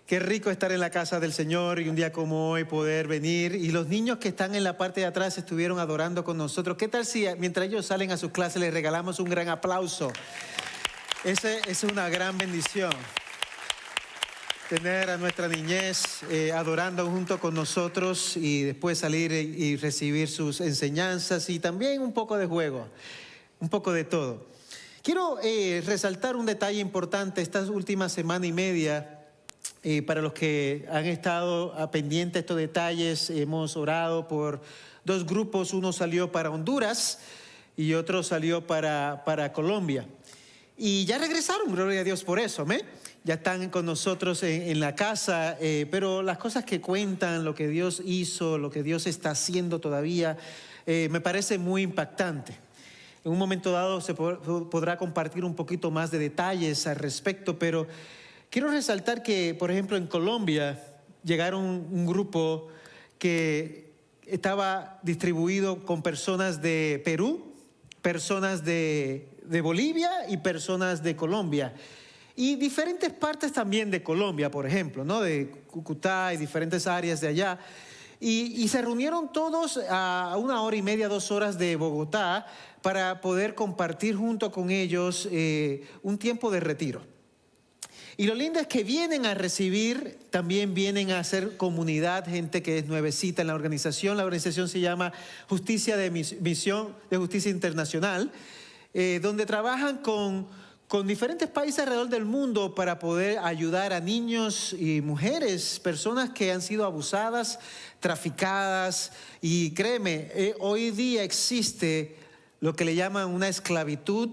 Qué rico estar en la casa del Señor y un día como hoy poder venir. Y los niños que están en la parte de atrás estuvieron adorando con nosotros. ¿Qué tal si mientras ellos salen a sus clases les regalamos un gran aplauso? Esa es una gran bendición. Tener a nuestra niñez adorando junto con nosotros y después salir y recibir sus enseñanzas y también un poco de juego, un poco de todo. Quiero resaltar un detalle importante esta última semana y media. Para los que han estado pendientes de estos detalles, hemos orado por dos grupos. Uno salió para Honduras y otro salió para Colombia. Y ya regresaron, gloria a Dios por eso, ¿me? Ya están con nosotros en la casa, pero las cosas que cuentan, lo que Dios hizo, lo que Dios está haciendo todavía, me parece muy impactante. En un momento dado se podrá compartir un poquito más de detalles al respecto, pero quiero resaltar que, por ejemplo, en Colombia llegaron un grupo que estaba distribuido con personas de Perú, personas de Bolivia y personas de Colombia. Y diferentes partes también de Colombia, por ejemplo, ¿no? De Cúcuta y diferentes áreas de allá. Y se reunieron todos a 1 hora y media, 2 horas de Bogotá para poder compartir junto con ellos un tiempo de retiro. Y lo lindo es que vienen a recibir, también vienen a hacer comunidad, gente que es nuevecita en la organización. La organización se llama Justicia de Misión de Justicia Internacional, donde trabajan con diferentes países alrededor del mundo para poder ayudar a niños y mujeres, personas que han sido abusadas, traficadas. Y créeme, hoy día existe lo que le llaman una esclavitud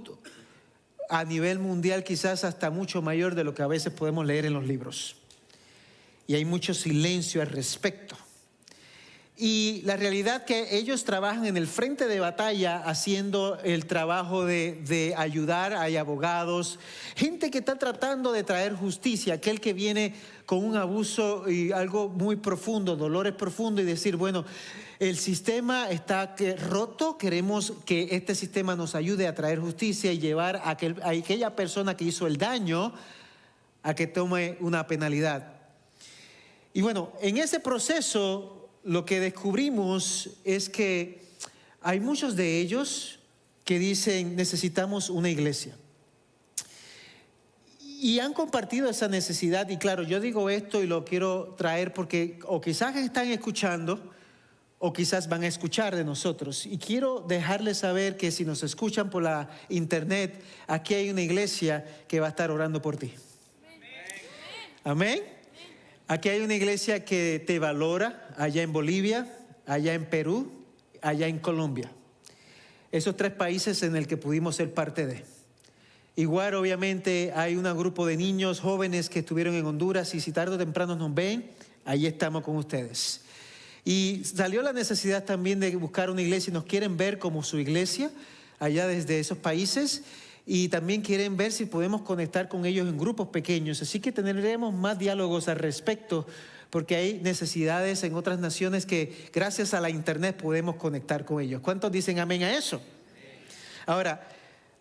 a nivel mundial, quizás hasta mucho mayor de lo que a veces podemos leer en los libros. Y hay mucho silencio al respecto. Y la realidad que ellos trabajan en el frente de batalla haciendo el trabajo de ayudar. Hay abogados, gente que está tratando de traer justicia, aquel que viene con un abuso y algo muy profundo, dolores profundos, y decir, bueno, el sistema está roto, queremos que este sistema nos ayude a traer justicia y llevar a aquella persona que hizo el daño a que tome una penalidad. Y bueno, en ese proceso lo que descubrimos es que hay muchos de ellos que dicen necesitamos una iglesia. Y han compartido esa necesidad. Y claro, yo digo esto y lo quiero traer porque o quizás están escuchando o quizás van a escuchar de nosotros. Y quiero dejarles saber que si nos escuchan por la internet, aquí hay una iglesia que va a estar orando por ti. Amén. Aquí hay una iglesia que te valora, allá en Bolivia, allá en Perú, allá en Colombia. Esos 3 países en el que pudimos ser parte de. Igual, obviamente, hay un grupo de niños jóvenes que estuvieron en Honduras y si tarde o temprano nos ven, ahí estamos con ustedes. Y salió la necesidad también de buscar una iglesia y nos quieren ver como su iglesia allá desde esos países. Y también quieren ver si podemos conectar con ellos en grupos pequeños. Así que tendremos más diálogos al respecto, porque hay necesidades en otras naciones que gracias a la internet podemos conectar con ellos. ¿Cuántos dicen amén a eso? Ahora,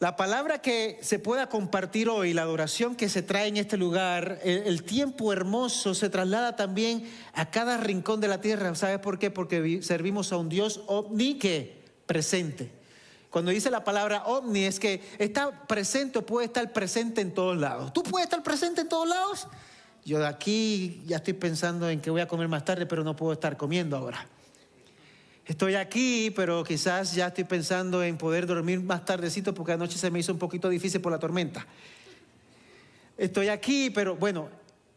la palabra que se pueda compartir hoy, la adoración que se trae en este lugar, el tiempo hermoso se traslada también a cada rincón de la tierra. ¿Sabes por qué? Porque servimos a un Dios omnipresente. Cuando dice la palabra omni es que está presente o puede estar presente en todos lados. ¿Tú puedes estar presente en todos lados? Yo de aquí ya estoy pensando en que voy a comer más tarde, pero no puedo estar comiendo ahora. Estoy aquí, pero quizás ya estoy pensando en poder dormir más tardecito porque anoche se me hizo un poquito difícil por la tormenta. Estoy aquí, pero bueno,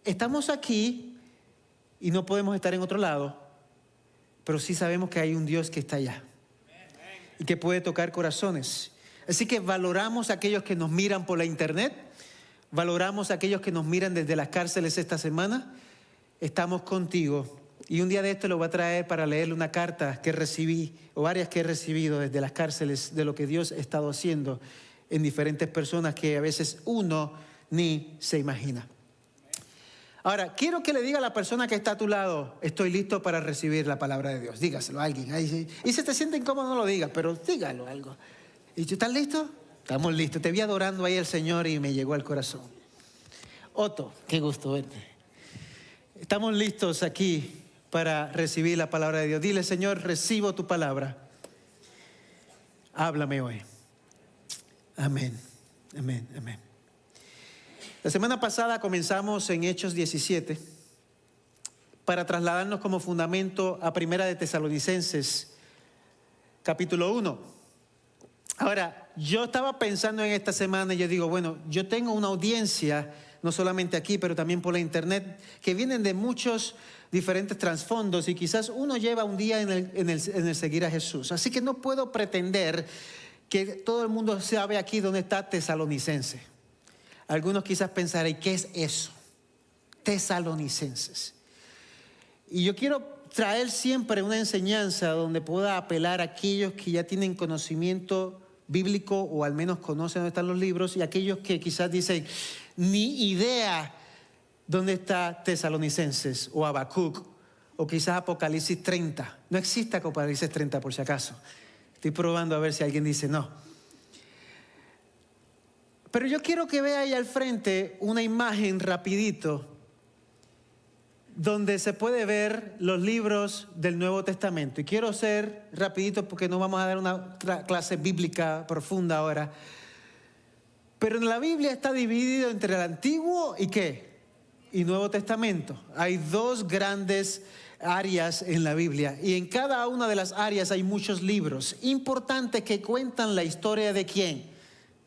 estamos aquí y no podemos estar en otro lado, pero sí sabemos que hay un Dios que está allá y que puede tocar corazones. Así que valoramos a aquellos que nos miran por la internet, valoramos a aquellos que nos miran desde las cárceles esta semana. Estamos contigo. Y un día de esto lo voy a traer para leerle una carta que recibí, o varias que he recibido desde las cárceles, de lo que Dios ha estado haciendo en diferentes personas que a veces uno ni se imagina. Ahora, quiero que le diga a la persona que está a tu lado, estoy listo para recibir la palabra de Dios. Dígaselo a alguien. Y si te siente incómodo, no lo digas, pero dígalo algo. ¿Y tú estás listo? Estamos listos. Te vi adorando ahí al Señor y me llegó al corazón. Otto, qué gusto verte. Estamos listos aquí para recibir la palabra de Dios. Dile, Señor, recibo tu palabra. Háblame hoy. Amén, amén, amén. La semana pasada comenzamos en Hechos 17 para trasladarnos como fundamento a Primera de Tesalonicenses, capítulo 1. Ahora, yo estaba pensando en esta semana y yo digo, bueno, yo tengo una audiencia, no solamente aquí, pero también por la internet, que vienen de muchos diferentes trasfondos y quizás uno lleva un día en el seguir a Jesús. Así que no puedo pretender que todo el mundo sabe aquí dónde está Tesalonicense. Algunos quizás pensarán, ¿qué es eso? Tesalonicenses. Y yo quiero traer siempre una enseñanza donde pueda apelar a aquellos que ya tienen conocimiento bíblico o al menos conocen dónde están los libros, y aquellos que quizás dicen, ni idea dónde está Tesalonicenses o Habacuc o quizás Apocalipsis 30. No existe Apocalipsis 30 por si acaso. Estoy probando a ver si alguien dice no. Pero yo quiero que vea ahí al frente una imagen rapidito donde se puede ver los libros del Nuevo Testamento. Y quiero ser rapidito porque no vamos a dar una clase bíblica profunda ahora. Pero en la Biblia está dividido entre el Antiguo y ¿qué? Y Nuevo Testamento. Hay dos grandes áreas en la Biblia y en cada una de las áreas hay muchos libros importantes que cuentan la historia de ¿quién?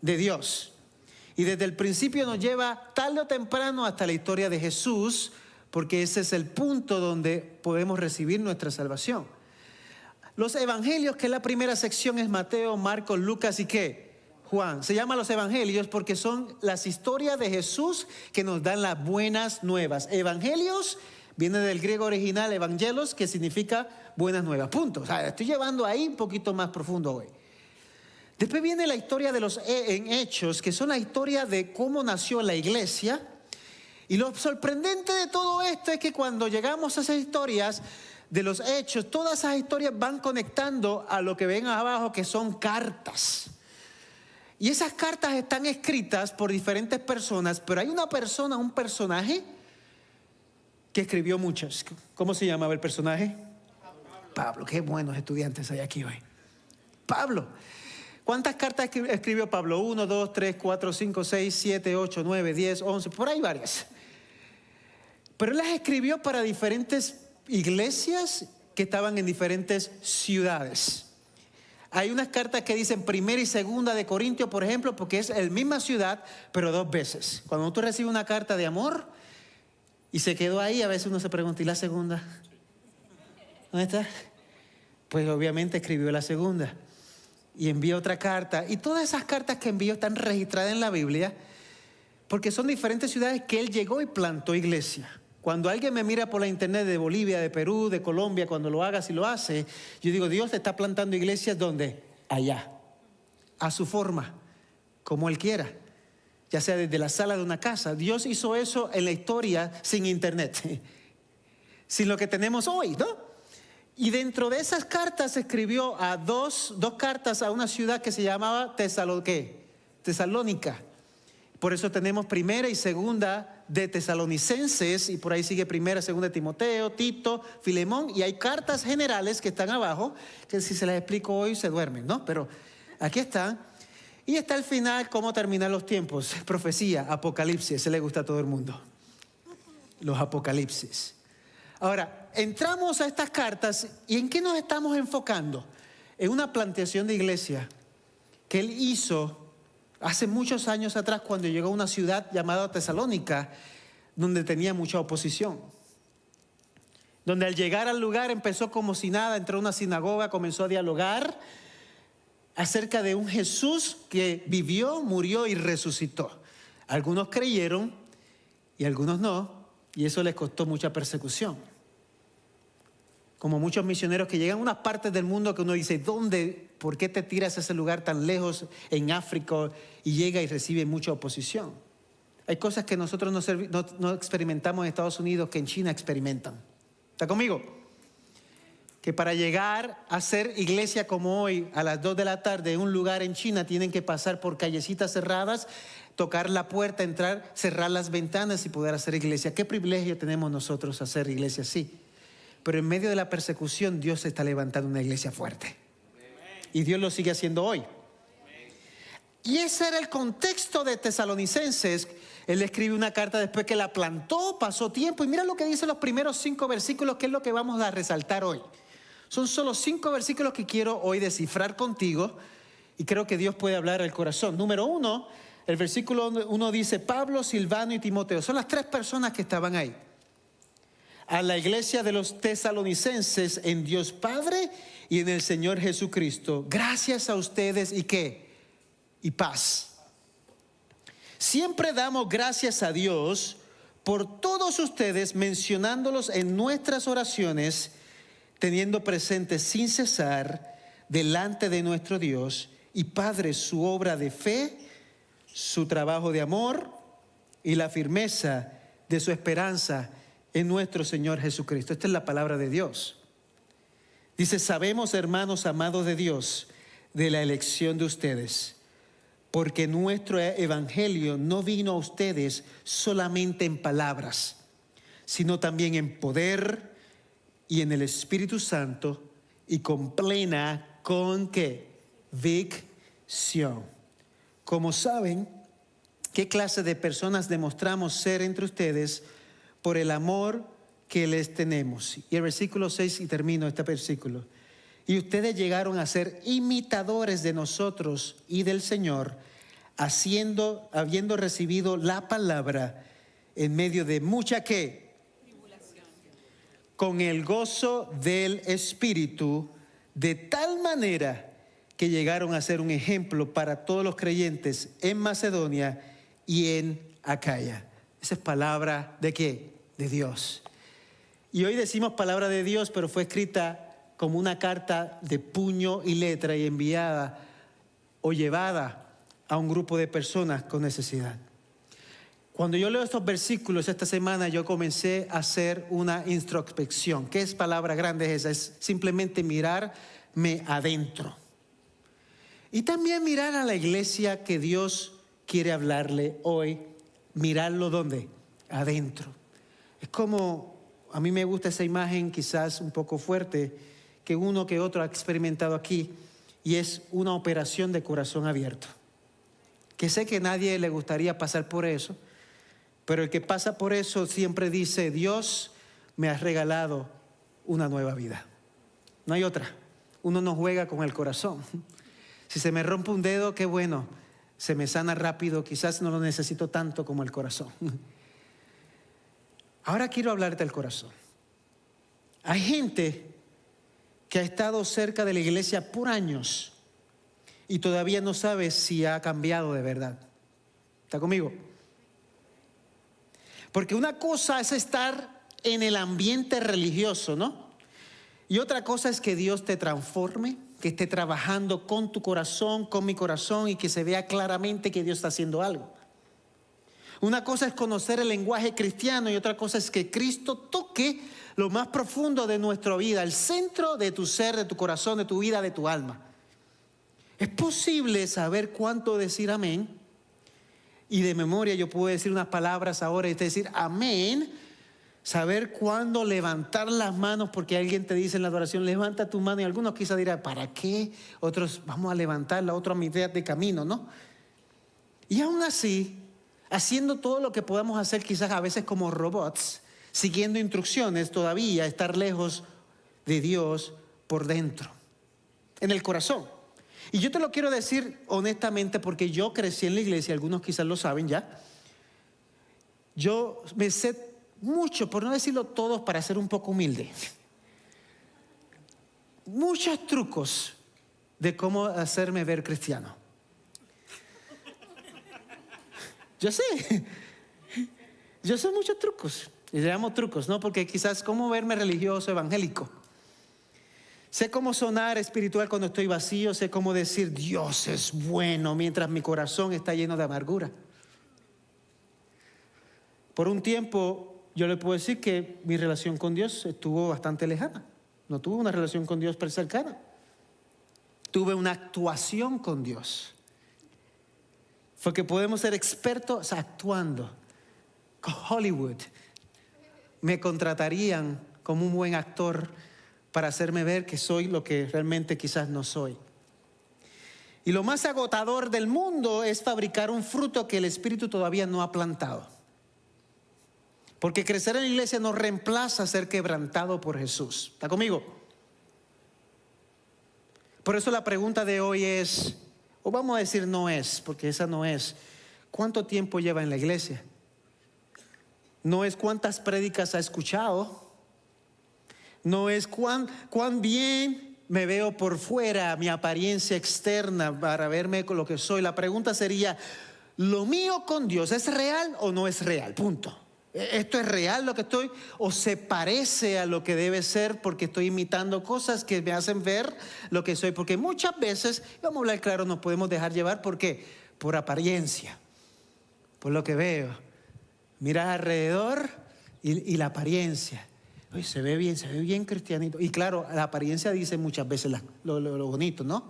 De Dios. Y desde el principio nos lleva tarde o temprano hasta la historia de Jesús, porque ese es el punto donde podemos recibir nuestra salvación. Los evangelios, que es la primera sección, es Mateo, Marcos, Lucas y ¿qué? Juan. Se llaman los evangelios porque son las historias de Jesús que nos dan las buenas nuevas. Evangelios viene del griego original evangelos, que significa buenas nuevas. Punto. O sea, estoy llevando ahí un poquito más profundo hoy. Después viene la historia de los en Hechos, que son la historia de cómo nació la iglesia. Y lo sorprendente de todo esto es que cuando llegamos a esas historias de los Hechos, todas esas historias van conectando a lo que ven abajo, que son cartas. Y esas cartas están escritas por diferentes personas, pero hay una persona, un personaje que escribió muchas. ¿Cómo se llamaba el personaje? Pablo. Qué buenos estudiantes hay aquí hoy. Pablo. ¿Cuántas cartas escribió Pablo? 1, 2, 3, 4, 5, 6, 7, 8, 9, 10, 11, por ahí varias. Pero él las escribió para diferentes iglesias que estaban en diferentes ciudades. Hay unas cartas que dicen primera y segunda de Corintios, por ejemplo, porque es la misma ciudad, pero dos veces. Cuando tú recibes una carta de amor y se quedó ahí, a veces uno se pregunta, ¿y la segunda? ¿Dónde está? Pues obviamente escribió la segunda. Y envió otra carta. Y todas esas cartas que envió están registradas en la Biblia porque son diferentes ciudades que él llegó y plantó iglesia. Cuando alguien me mira por la internet de Bolivia, de Perú, de Colombia, cuando lo haga, si lo hace, yo digo, Dios te está plantando iglesias ¿dónde? Allá, a su forma, como él quiera, ya sea desde la sala de una casa. Dios hizo eso en la historia sin internet, sin lo que tenemos hoy, ¿no? Y dentro de esas cartas escribió a dos cartas a una ciudad que se llamaba Tesalónica. Por eso tenemos primera y segunda de Tesalonicenses, y por ahí sigue primera, segunda de Timoteo, Tito, Filemón, y hay cartas generales que están abajo, que si se las explico hoy se duermen, ¿no? Pero aquí están. Y está al final cómo terminar los tiempos, profecía, apocalipsis, se le gusta a todo el mundo. Los apocalipsis. Ahora, entramos a estas cartas y ¿en qué nos estamos enfocando? En una plantación de iglesia que él hizo hace muchos años atrás cuando llegó a una ciudad llamada Tesalónica, donde tenía mucha oposición. Donde al llegar al lugar empezó como si nada, entró a una sinagoga, comenzó a dialogar acerca de un Jesús que vivió, murió y resucitó. Algunos creyeron y algunos no, y eso les costó mucha persecución. Como muchos misioneros que llegan a unas partes del mundo que uno dice, ¿dónde? ¿Por qué te tiras a ese lugar tan lejos en África? Y llega y recibe mucha oposición. Hay cosas que nosotros no experimentamos en Estados Unidos que en China experimentan. ¿Está conmigo? Que para llegar a ser iglesia como hoy, a las 2 de la tarde, en un lugar en China, tienen que pasar por callecitas cerradas, tocar la puerta, entrar, cerrar las ventanas y poder hacer iglesia. Qué privilegio tenemos nosotros hacer iglesia así. Pero en medio de la persecución, Dios está levantando una iglesia fuerte. Y Dios lo sigue haciendo hoy. Y ese era el contexto de Tesalonicenses. Él escribe una carta después que la plantó, pasó tiempo. Y mira lo que dicen los primeros 5 versículos, que es lo que vamos a resaltar hoy. Son solo 5 versículos que quiero hoy descifrar contigo. Y creo que Dios puede hablar al corazón. Número 1, el versículo 1 dice: Pablo, Silvano y Timoteo. Son las 3 personas que estaban ahí. A la iglesia de los tesalonicenses en Dios Padre y en el Señor Jesucristo. Gracias a ustedes y ¿qué? Y paz. Siempre damos gracias a Dios por todos ustedes, mencionándolos en nuestras oraciones, teniendo presente sin cesar delante de nuestro Dios y Padre su obra de fe, su trabajo de amor y la firmeza de su esperanza en nuestro Señor Jesucristo. Esta es la palabra de Dios. Dice: sabemos, hermanos amados de Dios, de la elección de ustedes, porque nuestro evangelio no vino a ustedes solamente en palabras, sino también en poder y en el Espíritu Santo y con plena convicción. Como saben, ¿qué clase de personas demostramos ser entre ustedes por el amor que les tenemos? Y el versículo 6, y termino este versículo. Y ustedes llegaron a ser imitadores de nosotros y del Señor, habiendo recibido la palabra en medio de mucha ¿qué? Tribulación. Con el gozo del Espíritu, de tal manera que llegaron a ser un ejemplo para todos los creyentes en Macedonia y en Acaya. Esa es palabra ¿de qué? De Dios. Y hoy decimos palabra de Dios, pero fue escrita como una carta de puño y letra y enviada o llevada a un grupo de personas con necesidad. Cuando yo leo estos versículos esta semana, yo comencé a hacer una introspección. ¿Qué es palabra grande esa? Es simplemente mirarme adentro. Y también mirar a la iglesia que Dios quiere hablarle hoy. Mirarlo ¿dónde? Adentro. Es como, a mí me gusta esa imagen, quizás un poco fuerte, que uno que otro ha experimentado aquí, y es una operación de corazón abierto. Que sé que a nadie le gustaría pasar por eso, pero el que pasa por eso siempre dice: Dios me ha regalado una nueva vida. No hay otra. Uno no juega con el corazón. Si se me rompe un dedo, qué bueno, se me sana rápido, quizás no lo necesito tanto como el corazón. Ahora quiero hablarte del corazón. Hay gente que ha estado cerca de la iglesia por años y todavía no sabe si ha cambiado de verdad. ¿Está conmigo? Porque una cosa es estar en el ambiente religioso, ¿no? Y otra cosa es que Dios te transforme, que esté trabajando con tu corazón, con mi corazón, y que se vea claramente que Dios está haciendo algo. Una cosa es conocer el lenguaje cristiano y otra cosa es que Cristo toque lo más profundo de nuestra vida, el centro de tu ser, de tu corazón, de tu vida, de tu alma. Es posible saber cuánto decir amén, y de memoria yo puedo decir unas palabras ahora y decir amén. Saber cuándo levantar las manos, porque alguien te dice en la adoración: levanta tu mano, y algunos quizás dirán: ¿para qué? Otros: vamos a levantarla, otros a mitad de camino, ¿no? Y aún así, haciendo todo lo que podamos hacer, quizás a veces como robots, siguiendo instrucciones, todavía estar lejos de Dios por dentro, en el corazón. Y yo te lo quiero decir honestamente, porque yo crecí en la iglesia, algunos quizás lo saben ya. Yo me sé mucho, por no decirlo todos, para ser un poco humilde, muchos trucos de cómo hacerme ver cristiano. Yo sé muchos trucos, y le llamo trucos, ¿no? Porque quizás cómo verme religioso, evangélico. Sé cómo sonar espiritual cuando estoy vacío, sé cómo decir Dios es bueno mientras mi corazón está lleno de amargura. Por un tiempo yo le puedo decir que mi relación con Dios estuvo bastante lejana. No tuve una relación con Dios cercana. Tuve una actuación con Dios. Porque podemos ser expertos actuando. Hollywood me contratarían como un buen actor para hacerme ver que soy lo que realmente quizás no soy. Y lo más agotador del mundo es fabricar un fruto que el Espíritu todavía no ha plantado. Porque crecer en la iglesia no reemplaza ser quebrantado por Jesús. ¿Está conmigo? Por eso la pregunta de hoy es, o vamos a decir no es, porque esa no es, ¿cuánto tiempo lleva en la iglesia? No es cuántas prédicas ha escuchado. No es cuán bien me veo por fuera, mi apariencia externa para verme con lo que soy. La pregunta sería, ¿lo mío con Dios es real o no es real? Punto. ¿Esto es real lo que estoy o se parece a lo que debe ser porque estoy imitando cosas que me hacen ver lo que soy? Porque muchas veces, vamos a hablar claro, nos podemos dejar llevar. ¿Por qué? Por apariencia, por lo que veo. Miras alrededor y la apariencia. Oye, se ve bien cristianito. Y claro, la apariencia dice muchas veces lo bonito, ¿no?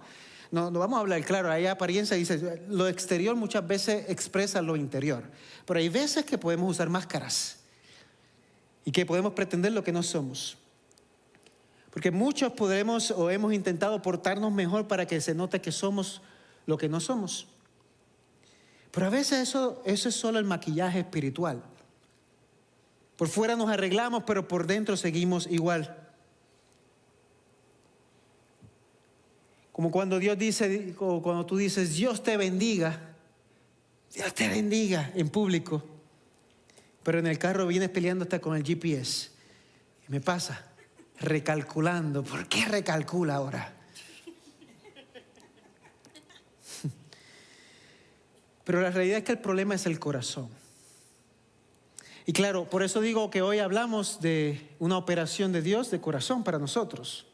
No vamos a hablar claro, hay apariencia, dice, lo exterior muchas veces expresa lo interior. Pero hay veces que podemos usar máscaras y que podemos pretender lo que no somos. Porque muchos podremos o hemos intentado portarnos mejor para que se note que somos lo que no somos. Pero a veces eso es solo el maquillaje espiritual. Por fuera nos arreglamos, pero por dentro seguimos igual. Como cuando Dios dice, o cuando tú dices, Dios te bendiga en público. Pero en el carro vienes peleando hasta con el GPS. Y me pasa, recalculando. ¿Por qué recalcula ahora? Pero la realidad es que el problema es el corazón. Y claro, por eso digo que hoy hablamos de una operación de Dios de corazón para nosotros.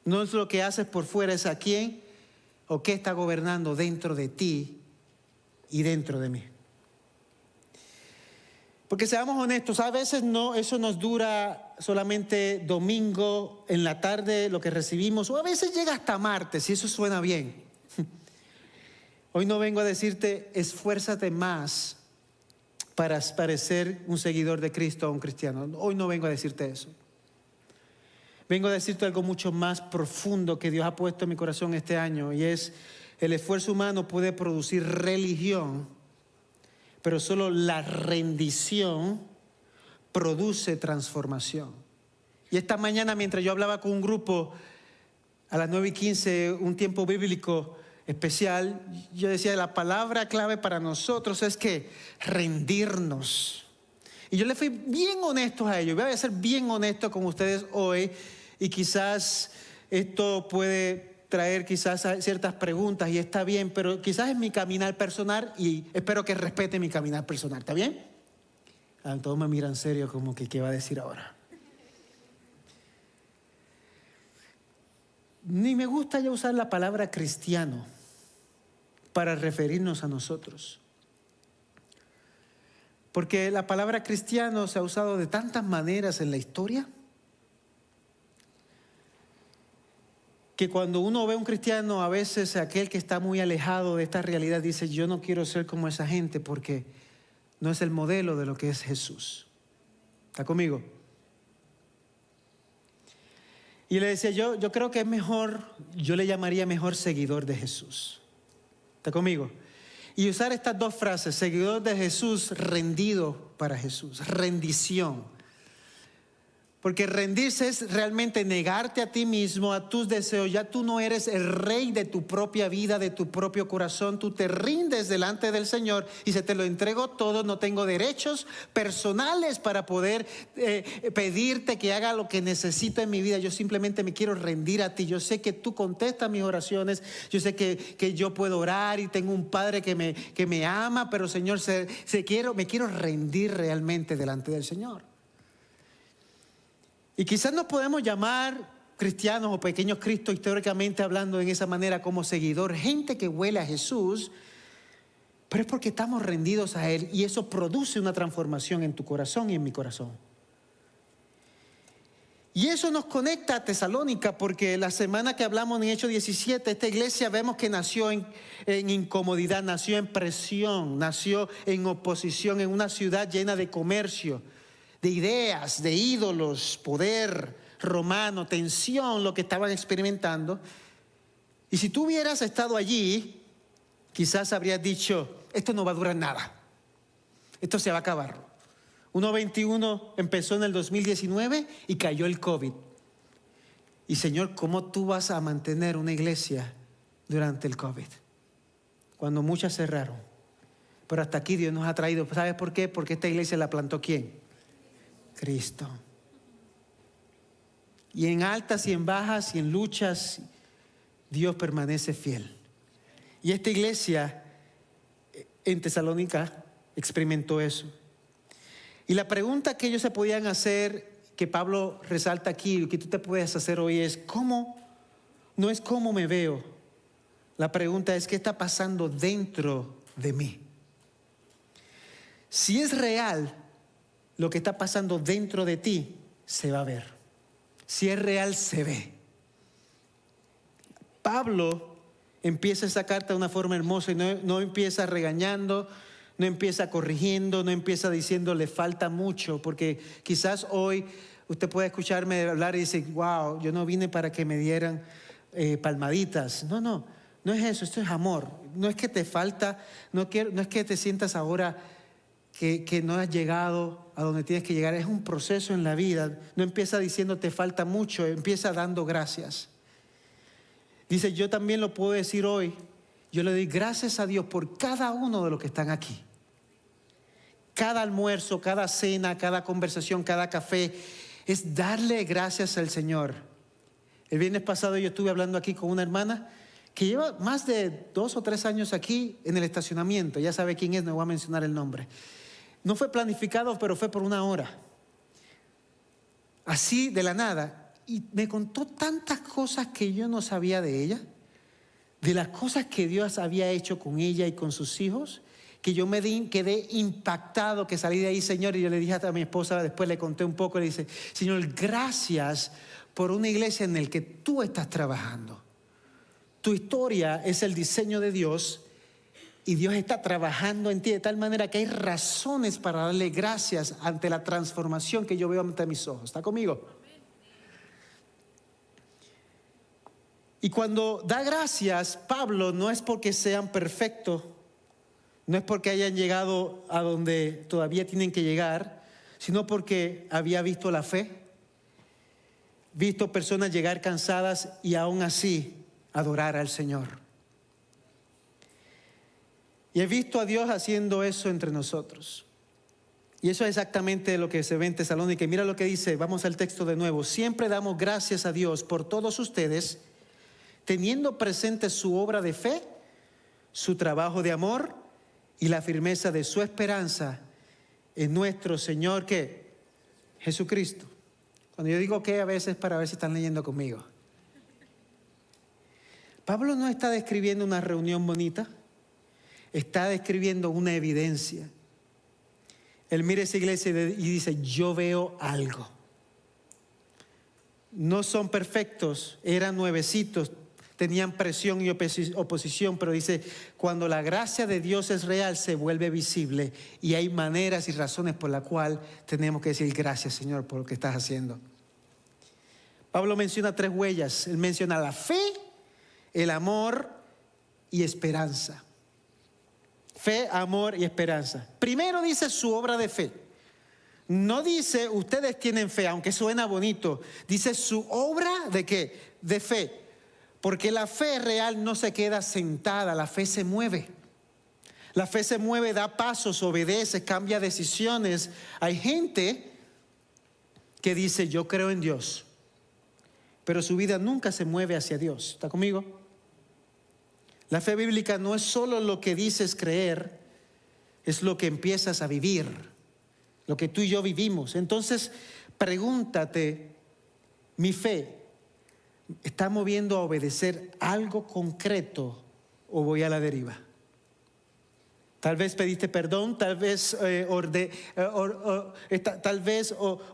No es lo que haces por fuera, es a quién o qué está gobernando dentro de ti y dentro de mí. Porque seamos honestos, a veces no, eso nos dura solamente domingo en la tarde lo que recibimos, o a veces llega hasta martes, y eso suena bien. Hoy no vengo a decirte, esfuérzate más para parecer un seguidor de Cristo o un cristiano. Hoy no vengo a decirte eso. Vengo a decirte algo mucho más profundo que Dios ha puesto en mi corazón este año, y es: el esfuerzo humano puede producir religión, pero solo la rendición produce transformación. Y esta mañana, mientras yo hablaba con un grupo a las 9:15, un tiempo bíblico especial, yo decía, la palabra clave para nosotros es que rendirnos. Y yo le fui bien honesto a ellos. Voy a ser bien honesto con ustedes hoy, y quizás esto puede traer quizás ciertas preguntas, y está bien, pero quizás es mi caminar personal y espero que respete mi caminar personal. ¿Está bien? Todos me miran serio como que ¿qué va a decir ahora? Ni me gusta ya usar la palabra cristiano para referirnos a nosotros. Porque la palabra cristiano se ha usado de tantas maneras en la historia, que cuando uno ve a un cristiano, a veces aquel que está muy alejado de esta realidad dice, yo no quiero ser como esa gente porque no es el modelo de lo que es Jesús. ¿Está conmigo? Y le decía, yo creo que es mejor, yo le llamaría mejor seguidor de Jesús. ¿Está conmigo? Y usar estas dos frases, seguidor de Jesús, rendido para Jesús, rendición. Porque rendirse es realmente negarte a ti mismo, a tus deseos. Ya tú no eres el rey de tu propia vida, de tu propio corazón. Tú te rindes delante del Señor y se te lo entrego todo. No tengo derechos personales para poder pedirte que haga lo que necesito en mi vida. Yo simplemente me quiero rendir a ti. Yo sé que tú contestas mis oraciones. Yo sé que yo puedo orar y tengo un Padre que me ama. Pero Señor, me quiero rendir realmente delante del Señor. Y quizás nos podemos llamar cristianos o pequeños cristos, históricamente hablando, en esa manera, como seguidor, gente que huele a Jesús, pero es porque estamos rendidos a Él, y eso produce una transformación en tu corazón y en mi corazón. Y eso nos conecta a Tesalónica, porque la semana que hablamos en Hechos 17, esta iglesia vemos que nació en incomodidad, nació en presión, nació en oposición, en una ciudad llena de comercio, de ideas, de ídolos, poder romano, tensión, lo que estaban experimentando. Y si tú hubieras estado allí, quizás habrías dicho, esto no va a durar nada, esto se va a acabar. 1:21 empezó en el 2019 y cayó el COVID. Y Señor, ¿cómo tú vas a mantener una iglesia durante el COVID? Cuando muchas cerraron. Pero hasta aquí Dios nos ha traído. ¿Sabes por qué? Porque esta iglesia la plantó ¿quién? Cristo. Y en altas y en bajas y en luchas, Dios permanece fiel. Y esta iglesia en Tesalónica experimentó eso. Y la pregunta que ellos se podían hacer, que Pablo resalta aquí, que tú te puedes hacer hoy es, ¿cómo? No es cómo me veo. La pregunta es, ¿qué está pasando dentro de mí? Si es real lo que está pasando dentro de ti, se va a ver. Si es real, se ve. Pablo empieza esa carta de una forma hermosa y no empieza regañando, no empieza corrigiendo, no empieza diciendo le falta mucho, porque quizás hoy usted puede escucharme hablar y decir, wow, yo no vine para que me dieran palmaditas. No es eso, esto es amor. No es que te falta, no es que te sientas ahora que no has llegado a donde tienes que llegar. Es un proceso en la vida. No empieza diciendo te falta mucho, empieza dando gracias. Dice, yo también lo puedo decir hoy. Yo le doy gracias a Dios por cada uno de los que están aquí. Cada almuerzo, cada cena, cada conversación, cada café, es darle gracias al Señor. El viernes pasado yo estuve hablando aquí con una hermana que lleva más de 2 o 3 años aquí en el estacionamiento. Ya sabe quién es, no voy a mencionar el nombre. No fue planificado, pero fue por 1 hora. Así de la nada. Y me contó tantas cosas que yo no sabía de ella. De las cosas que Dios había hecho con ella y con sus hijos, que yo quedé impactado, que salí de ahí, Señor, y yo le dije a mi esposa, después le conté un poco, le dice, Señor, gracias por una iglesia en la que tú estás trabajando. Tu historia es el diseño de Dios y Dios está trabajando en ti de tal manera que hay razones para darle gracias ante la transformación que yo veo ante mis ojos. ¿Está conmigo? Y cuando da gracias, Pablo, no es porque sean perfectos, no es porque hayan llegado a donde todavía tienen que llegar, sino porque había visto la fe, visto personas llegar cansadas y aún así adorar al Señor. Y he visto a Dios haciendo eso entre nosotros. Y eso es exactamente lo que se ve en Tesalónica. Y mira lo que dice, vamos al texto de nuevo. Siempre damos gracias a Dios por todos ustedes, teniendo presente su obra de fe, su trabajo de amor y la firmeza de su esperanza en nuestro Señor, ¿qué? Jesucristo. Cuando yo digo que a veces para ver si están leyendo conmigo. Pablo no está describiendo una reunión bonita, está describiendo una evidencia. Él mira esa iglesia y dice, yo veo algo. No son perfectos, eran nuevecitos, tenían presión y oposición, pero dice, cuando la gracia de Dios es real, se vuelve visible y hay maneras y razones por las cuales tenemos que decir gracias, Señor, por lo que estás haciendo. Pablo menciona 3 huellas. Él menciona la fe, el amor y esperanza. Fe, amor y esperanza. Primero dice su obra de fe. No dice ustedes tienen fe, aunque suena bonito. Dice su obra de ¿qué? De fe. Porque la fe real no se queda sentada, la fe se mueve. La fe se mueve, da pasos, obedece, cambia decisiones. Hay gente que dice yo creo en Dios, pero su vida nunca se mueve hacia Dios. ¿Está conmigo? La fe bíblica no es solo lo que dices creer, es lo que empiezas a vivir, lo que tú y yo vivimos. Entonces, pregúntate, ¿mi fe está moviendo a obedecer algo concreto o voy a la deriva? Tal vez pediste perdón, tal vez,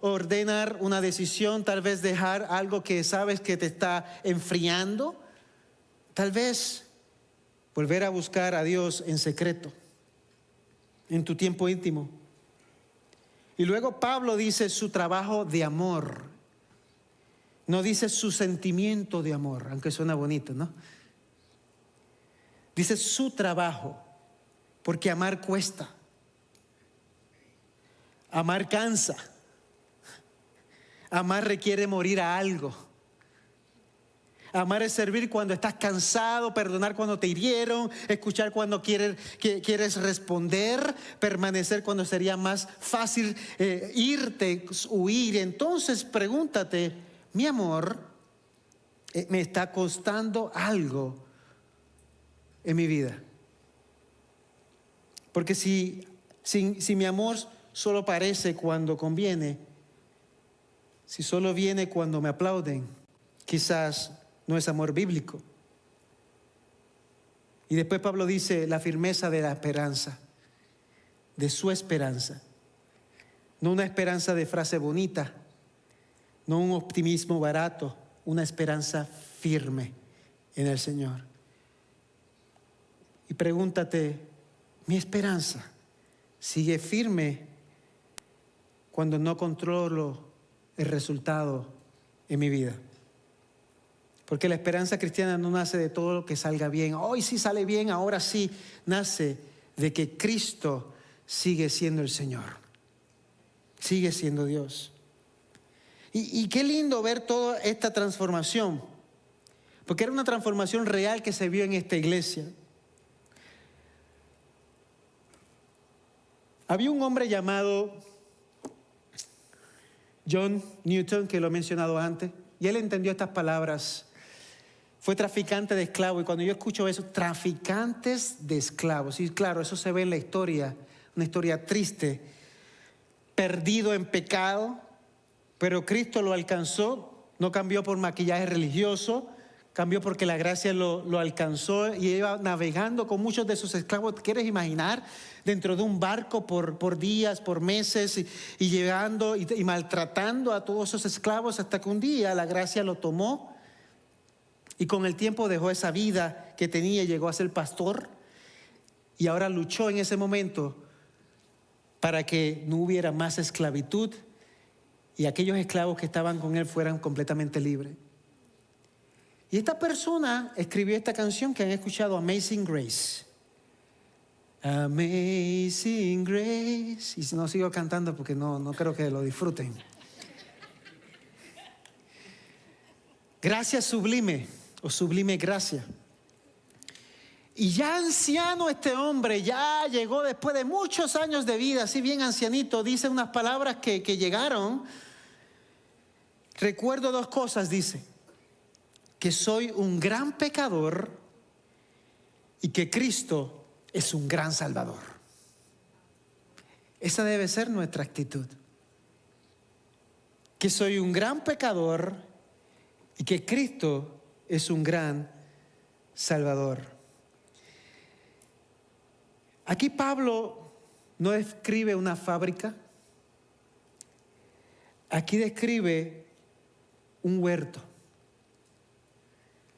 ordenar una decisión, tal vez dejar algo que sabes que te está enfriando. Tal vez volver a buscar a Dios en secreto, en tu tiempo íntimo. Y luego Pablo dice su trabajo de amor. No dice su sentimiento de amor, aunque suena bonito, ¿no? Dice su trabajo. Porque amar cuesta. Amar cansa. Amar requiere morir a algo. Amar es servir cuando estás cansado, perdonar cuando te hirieron, escuchar cuando quieres responder, permanecer cuando sería más fácil irte, huir. Entonces pregúntate, mi amor, ¿me está costando algo en mi vida? Porque si mi amor solo parece cuando conviene, si solo viene cuando me aplauden, quizás no es amor bíblico. Y después Pablo dice la firmeza de la esperanza, de su esperanza. No una esperanza de frase bonita, no un optimismo barato, una esperanza firme en el Señor. Y pregúntate, ¿mi esperanza sigue firme cuando no controlo el resultado en mi vida? Porque la esperanza cristiana no nace de todo lo que salga bien. Hoy sí sale bien, ahora sí. Nace de que Cristo sigue siendo el Señor. Sigue siendo Dios. Y qué lindo ver toda esta transformación. Porque era una transformación real que se vio en esta iglesia. Había un hombre llamado John Newton, que lo he mencionado antes, y él entendió estas palabras. Fue traficante de esclavos, y cuando yo escucho eso, traficantes de esclavos, y claro, eso se ve en la historia, una historia triste, perdido en pecado, pero Cristo lo alcanzó, no cambió por maquillaje religioso, cambió porque la gracia lo alcanzó y iba navegando con muchos de sus esclavos. ¿Quieres imaginar? Dentro de un barco por días, por meses y llegando y maltratando a todos esos esclavos hasta que un día la gracia lo tomó y con el tiempo dejó esa vida que tenía y llegó a ser pastor y ahora luchó en ese momento para que no hubiera más esclavitud y aquellos esclavos que estaban con él fueran completamente libres. Y esta persona escribió esta canción que han escuchado, Amazing Grace. Amazing Grace. Y no sigo cantando porque no creo que lo disfruten. Gracia sublime o sublime gracia. Y ya anciano este hombre, ya llegó después de muchos años de vida, así bien ancianito, dice unas palabras que llegaron. Recuerdo dos cosas, dice. Que soy un gran pecador y que Cristo es un gran Salvador. Esa debe ser nuestra actitud. Que soy un gran pecador y que Cristo es un gran Salvador. Aquí Pablo no describe una fábrica. Aquí describe un huerto.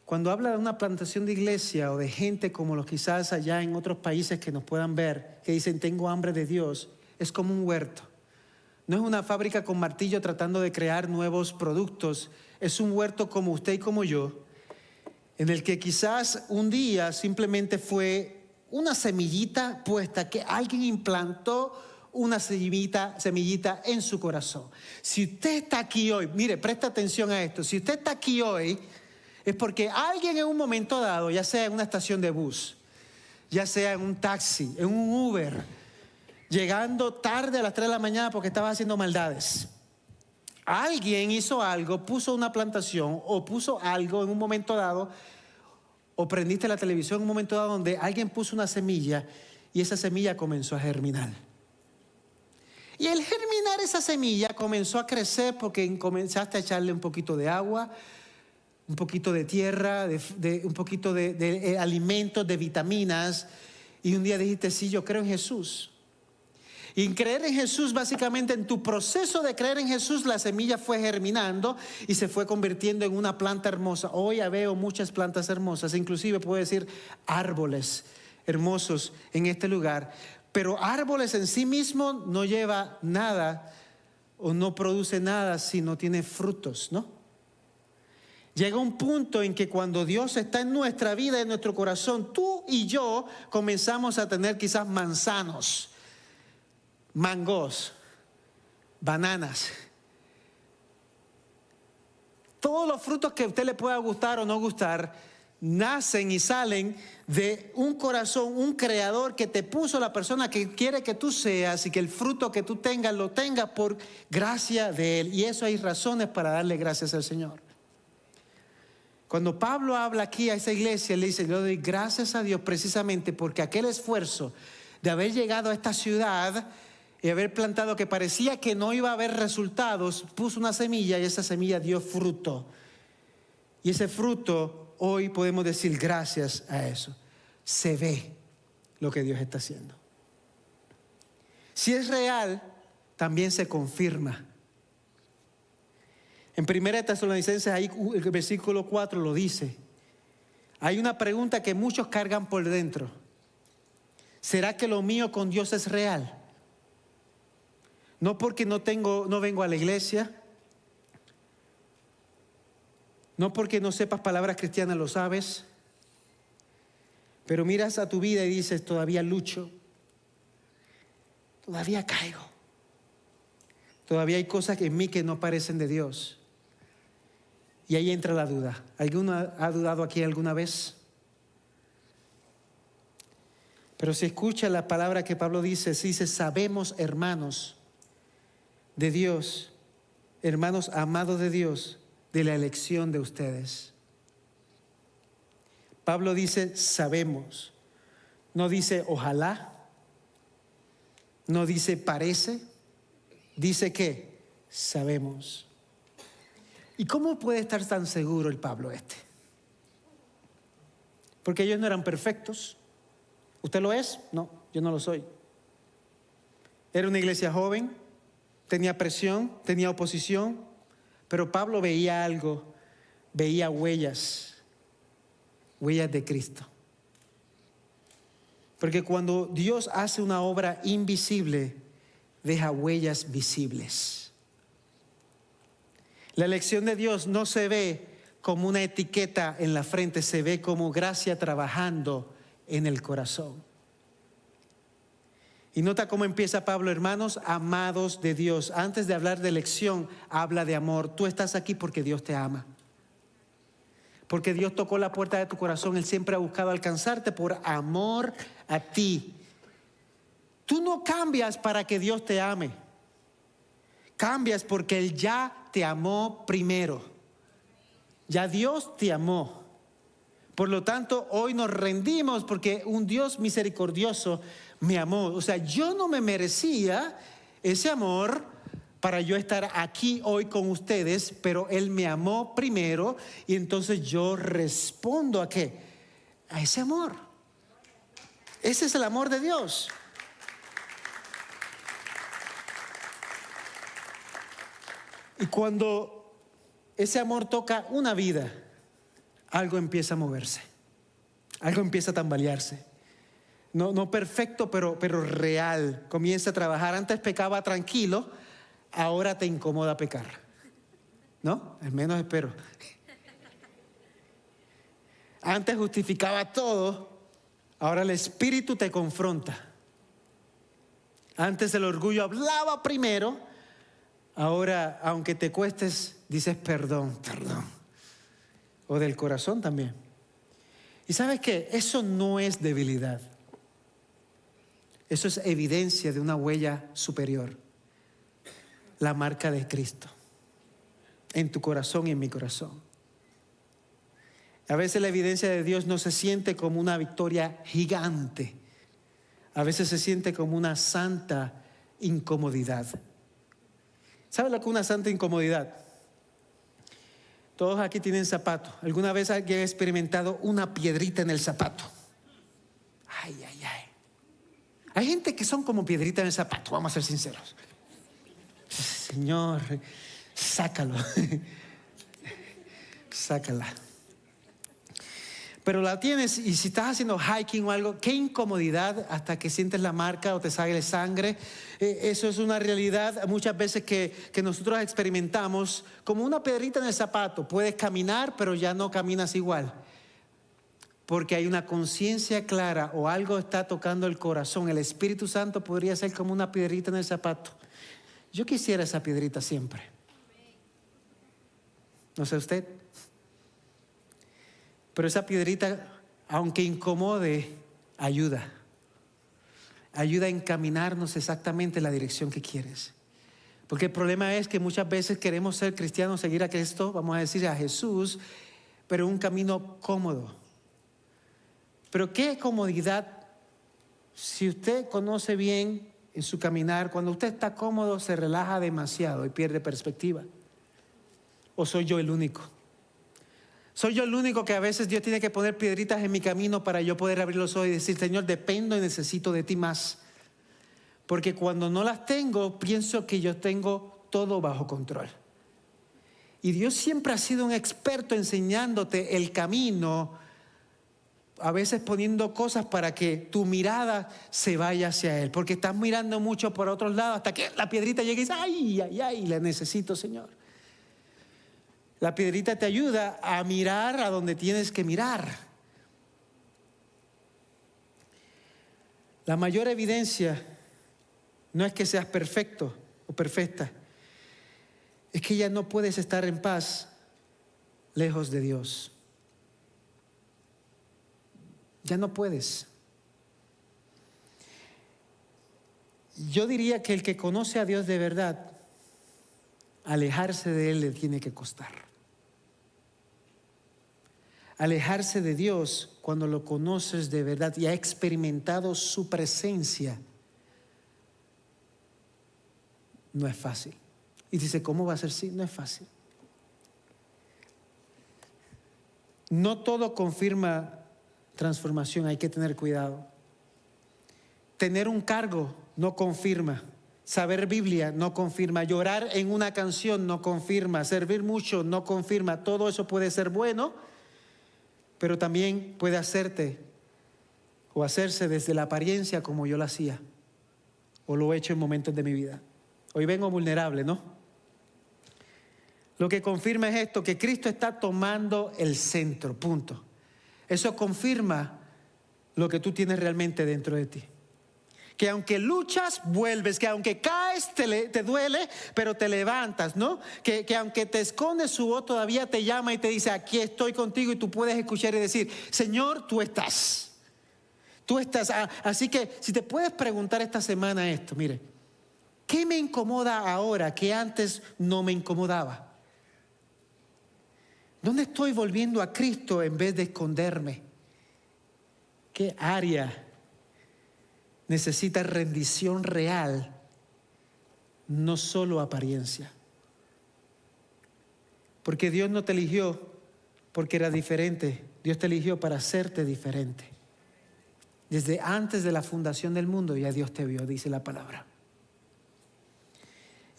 Cuando habla de una plantación de iglesia o de gente como los quizás allá en otros países que nos puedan ver, que dicen tengo hambre de Dios, es como un huerto. No es una fábrica con martillo tratando de crear nuevos productos, es un huerto como usted y como yo, en el que quizás un día simplemente fue una semillita puesta que alguien implantó una semillita en su corazón. Si usted está aquí hoy, mire, presta atención a esto, si usted está aquí hoy, es porque alguien en un momento dado, ya sea en una estación de bus, ya sea en un taxi, en un Uber, llegando tarde a las 3 de la mañana porque estaba haciendo maldades. Alguien hizo algo, puso una plantación o puso algo en un momento dado, o prendiste la televisión en un momento dado donde alguien puso una semilla y esa semilla comenzó a germinar. Y al germinar esa semilla comenzó a crecer porque comenzaste a echarle un poquito de agua, un poquito de tierra, un poquito de alimentos, de vitaminas, Y un día dijiste, sí, yo creo en Jesús. Y en creer en Jesús, básicamente en tu proceso de creer en Jesús, la semilla fue germinando y se fue convirtiendo en una planta hermosa. Hoy ya veo muchas plantas hermosas, inclusive puedo decir árboles hermosos en este lugar. Pero árboles en sí mismo no lleva nada o no produce nada si no tiene frutos, ¿no? Llega un punto en que cuando Dios está en nuestra vida, en nuestro corazón, tú y yo comenzamos a tener quizás manzanos, mangos, bananas. Todos los frutos que a usted le pueda gustar o no gustar, nacen y salen de un corazón, un creador que te puso la persona que quiere que tú seas y que el fruto que tú tengas lo tengas por gracia de Él. Y eso hay razones para darle gracias al Señor. Cuando Pablo habla aquí a esa iglesia, le dice, yo doy gracias a Dios precisamente porque aquel esfuerzo de haber llegado a esta ciudad y haber plantado que parecía que no iba a haber resultados, puso una semilla y esa semilla dio fruto. Y ese fruto, hoy podemos decir gracias a eso. Se ve lo que Dios está haciendo. Si es real, también se confirma. En 1 Tesalonicenses, ahí el versículo 4 lo dice. Hay una pregunta que muchos cargan por dentro. ¿Será que lo mío con Dios es real? No porque no vengo a la iglesia. No porque no sepas palabras cristianas, lo sabes. Pero miras a tu vida y dices, todavía lucho. Todavía caigo. Todavía hay cosas en mí que no parecen de Dios. Y ahí entra la duda. ¿Alguno ha dudado aquí alguna vez? Pero si escucha la palabra que Pablo dice, sabemos, hermanos de Dios, hermanos amados de Dios, de la elección de ustedes. Pablo dice, sabemos. No dice ojalá. No dice parece. Dice que sabemos. ¿Y cómo puede estar tan seguro el Pablo este? Porque ellos no eran perfectos. ¿Usted lo es? No, yo no lo soy. Era una iglesia joven, tenía presión, tenía oposición, pero Pablo veía algo, veía huellas de Cristo. Porque cuando Dios hace una obra invisible, deja huellas visibles. La elección de Dios no se ve como una etiqueta en la frente, se ve como gracia trabajando en el corazón. Y nota cómo empieza Pablo, hermanos amados de Dios. Antes de hablar de elección, habla de amor. Tú estás aquí porque Dios te ama. Porque Dios tocó la puerta de tu corazón. Él siempre ha buscado alcanzarte por amor a ti. Tú no cambias para que Dios te ame. Cambias porque Él ya te amó primero. Ya Dios te amó. Por lo tanto, hoy nos rendimos porque un Dios misericordioso me amó. O sea, yo no me merecía ese amor para yo estar aquí hoy con ustedes, pero Él me amó primero y entonces yo respondo ¿a qué? A ese amor. Ese es el amor de Dios. Y cuando ese amor toca una vida, algo empieza a moverse, algo empieza a tambalearse. No perfecto, pero real. Comienza a trabajar. Antes pecaba tranquilo, ahora te incomoda pecar. ¿No? Al menos espero. Antes justificaba todo, ahora el Espíritu te confronta. Antes el orgullo hablaba primero, ahora, aunque te cuestes, dices perdón. O del corazón también. ¿Y sabes qué? Eso no es debilidad. Eso es evidencia de una huella superior. La marca de Cristo. En tu corazón y en mi corazón. A veces la evidencia de Dios no se siente como una victoria gigante. A veces se siente como una santa incomodidad. ¿Sabe lo que es una santa incomodidad? Todos aquí tienen zapatos. ¿Alguna vez alguien ha experimentado una piedrita en el zapato? Ay. Hay gente que son como piedritas en el zapato, vamos a ser sinceros. Señor, sácalo. Sácala. Pero la tienes, y si estás haciendo hiking o algo, qué incomodidad hasta que sientes la marca o te sale sangre. Eso es una realidad muchas veces que nosotros experimentamos como una piedrita en el zapato. Puedes caminar, pero ya no caminas igual. Porque hay una conciencia clara o algo está tocando el corazón. El Espíritu Santo podría ser como una piedrita en el zapato. Yo quisiera esa piedrita siempre. No sé usted. Pero esa piedrita, aunque incomode, ayuda. Ayuda a encaminarnos exactamente en la dirección que quieres. Porque el problema es que muchas veces queremos ser cristianos, seguir a Cristo, vamos a decir a Jesús, pero un camino cómodo. Pero qué comodidad, si usted conoce bien en su caminar, cuando usted está cómodo se relaja demasiado y pierde perspectiva. ¿O soy yo el único? Soy yo el único que a veces Dios tiene que poner piedritas en mi camino para yo poder abrir los ojos y decir, Señor, dependo y necesito de ti más. Porque cuando no las tengo, pienso que yo tengo todo bajo control. Y Dios siempre ha sido un experto enseñándote el camino, a veces poniendo cosas para que tu mirada se vaya hacia Él. Porque estás mirando mucho por otros lados hasta que la piedrita llegue y dice, ay, ay, ay, la necesito, Señor. La piedrita te ayuda a mirar a donde tienes que mirar. La mayor evidencia no es que seas perfecto o perfecta. Es que ya no puedes estar en paz lejos de Dios. Ya no puedes. Yo diría que el que conoce a Dios de verdad, alejarse de Él le tiene que costar. Alejarse de Dios cuando lo conoces de verdad y ha experimentado su presencia no es fácil. Y dice, ¿cómo va a ser? Sí, no es fácil. No todo confirma transformación, hay que tener cuidado. Tener un cargo no confirma. Saber Biblia no confirma. Llorar en una canción no confirma. Servir mucho no confirma. Todo eso puede ser bueno, pero también puede hacerte o hacerse desde la apariencia como yo lo hacía o lo he hecho en momentos de mi vida. Hoy vengo vulnerable, ¿no? Lo que confirma es esto, que Cristo está tomando el centro, punto. Eso confirma lo que tú tienes realmente dentro de ti. Que aunque luchas, vuelves, que aunque caes, te duele, pero te levantas, ¿no? Que aunque te escondes, su voz todavía te llama y te dice, aquí estoy contigo, y tú puedes escuchar y decir, Señor, tú estás. Tú estás. Así que si te puedes preguntar esta semana esto, mire, ¿qué me incomoda ahora que antes no me incomodaba? ¿Dónde estoy volviendo a Cristo en vez de esconderme? ¿Qué área necesita rendición real, no solo apariencia? Porque Dios no te eligió porque era diferente. Dios te eligió para hacerte diferente. Desde antes de la fundación del mundo ya Dios te vio, dice la palabra.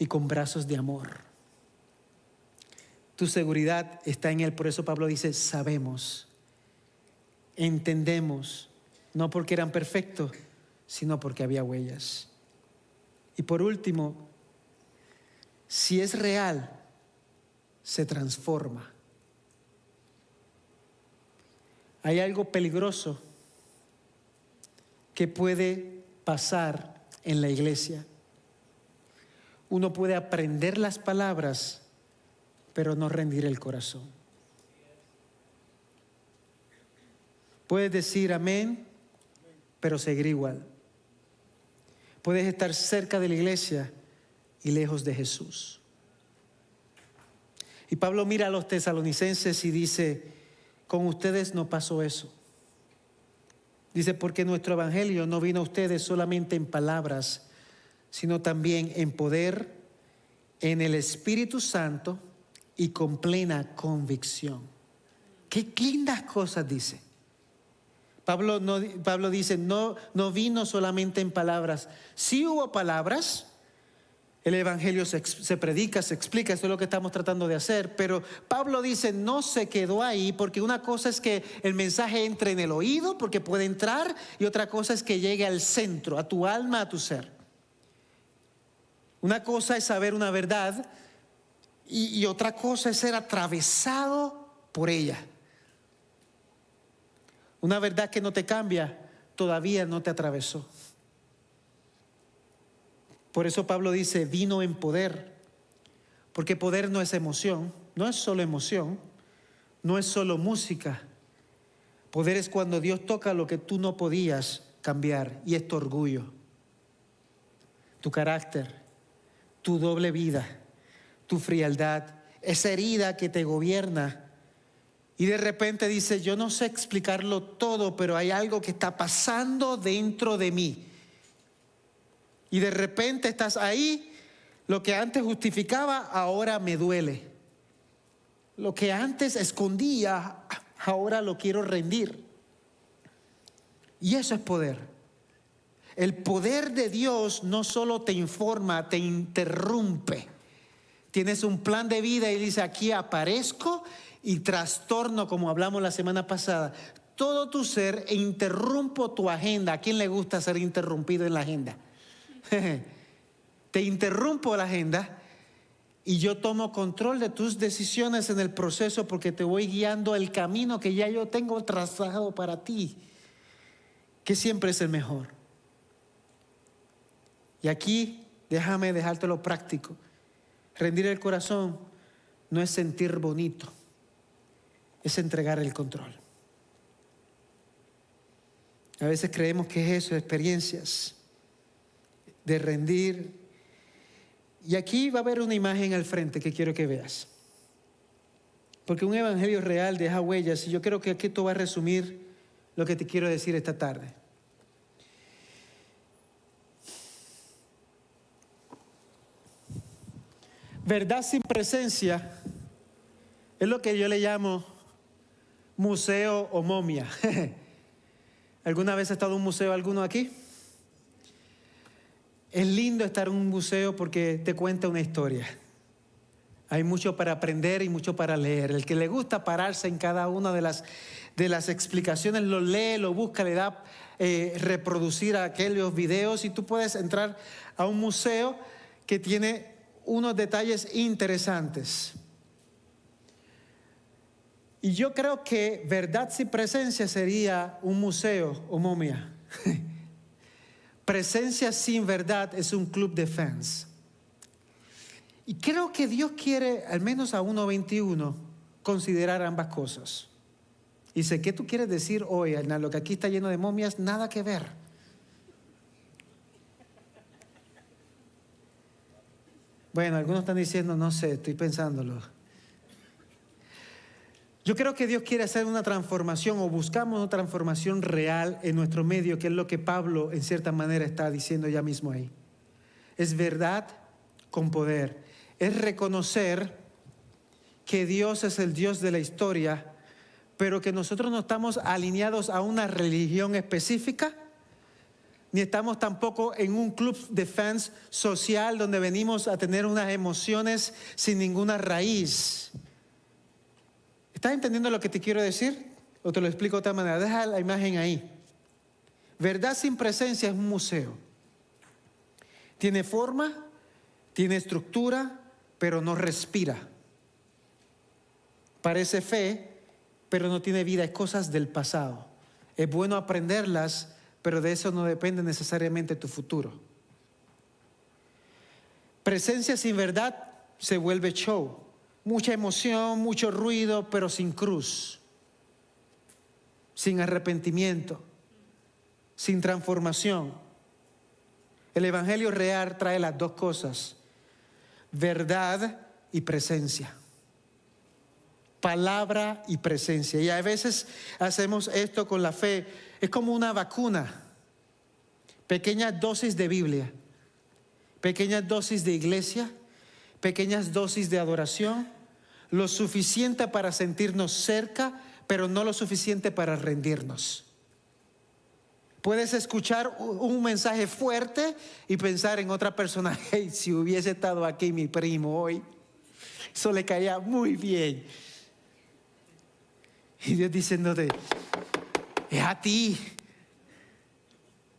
Y con brazos de amor. Tu seguridad está en Él. Por eso Pablo dice, sabemos, entendemos, no porque eran perfectos, sino porque había huellas. Y por último, si es real, se transforma. Hay algo peligroso que puede pasar en la iglesia. Uno puede aprender las palabras, pero no rendir el corazón. Puedes decir amén, pero seguir igual. Puedes estar cerca de la iglesia y lejos de Jesús. Y Pablo mira a los tesalonicenses y dice, con ustedes no pasó eso. Dice, porque nuestro evangelio no vino a ustedes solamente en palabras, sino también en poder, en el Espíritu Santo y con plena convicción. Qué lindas cosas dice. Pablo dice, no vino solamente en palabras. Sí hubo palabras, el evangelio se predica, se explica, eso es lo que estamos tratando de hacer, pero Pablo dice, no se quedó ahí, porque una cosa es que el mensaje entre en el oído, porque puede entrar, y otra cosa es que llegue al centro, a tu alma, a tu ser. Una cosa es saber una verdad, y otra cosa es ser atravesado por ella. Una verdad que no te cambia, todavía no te atravesó. Por eso Pablo dice, vino en poder. Porque poder no es emoción, no es solo emoción, no es solo música. Poder es cuando Dios toca lo que tú no podías cambiar, y es tu orgullo, tu carácter, tu doble vida, tu frialdad, esa herida que te gobierna. Y de repente dice, yo no sé explicarlo todo, pero hay algo que está pasando dentro de mí. Y de repente estás ahí, lo que antes justificaba, ahora me duele. Lo que antes escondía, ahora lo quiero rendir. Y eso es poder. El poder de Dios no solo te informa, te interrumpe. Tienes un plan de vida y dice, aquí aparezco y trastorno, como hablamos la semana pasada, todo tu ser e interrumpo tu agenda. ¿A quién le gusta ser interrumpido en la agenda? Te interrumpo la agenda y yo tomo control de tus decisiones en el proceso, porque te voy guiando el camino que ya yo tengo trazado para ti, que siempre es el mejor. Y aquí déjame dejártelo práctico. Rendir el corazón no es sentir bonito, es entregar el control. A veces creemos que es eso, experiencias de rendir. Y aquí va a haber una imagen al frente que quiero que veas, porque un evangelio real deja huellas, y yo creo que aquí esto va a resumir lo que te quiero decir esta tarde. Verdad sin presencia es lo que yo le llamo museo o momia. ¿Alguna vez ha estado en un museo alguno aquí? Es lindo estar en un museo porque te cuenta una historia. Hay mucho para aprender y mucho para leer. El que le gusta pararse en cada una de las explicaciones, lo lee, lo busca, le da reproducir aquellos videos, y tú puedes entrar a un museo que tiene unos detalles interesantes. Y yo creo que verdad sin presencia sería un museo o momia. Presencia sin verdad es un club de fans. Y creo que Dios quiere, al menos a 1:21, considerar ambas cosas. Y sé, ¿qué tú quieres decir hoy, Hernán? Lo que aquí está lleno de momias, nada que ver. Bueno, algunos están diciendo, no sé, estoy pensándolo. Yo creo que Dios quiere hacer una transformación, o buscamos una transformación real en nuestro medio, que es lo que Pablo en cierta manera está diciendo ya mismo ahí. Es verdad con poder. Es reconocer que Dios es el Dios de la historia, pero que nosotros no estamos alineados a una religión específica, ni estamos tampoco en un club de fans social donde venimos a tener unas emociones sin ninguna raíz. ¿Estás entendiendo lo que te quiero decir? ¿O te lo explico de otra manera? Deja la imagen ahí. Verdad sin presencia es un museo. Tiene forma, tiene estructura, pero no respira. Parece fe, pero no tiene vida. Es cosas del pasado. Es bueno aprenderlas, pero de eso no depende necesariamente tu futuro. Presencia sin verdad se vuelve show. Mucha emoción, mucho ruido, pero sin cruz, sin arrepentimiento, sin transformación. El evangelio real trae las dos cosas: verdad y presencia. Palabra y presencia. Y a veces hacemos esto con la fe. Es como una vacuna. Pequeñas dosis de Biblia, pequeñas dosis de iglesia, pequeñas dosis de adoración, lo suficiente para sentirnos cerca, pero no lo suficiente para rendirnos. Puedes escuchar un mensaje fuerte y pensar en otra persona. Hey, si hubiese estado aquí mi primo hoy, eso le caía muy bien. Y Dios diciéndote, es a ti,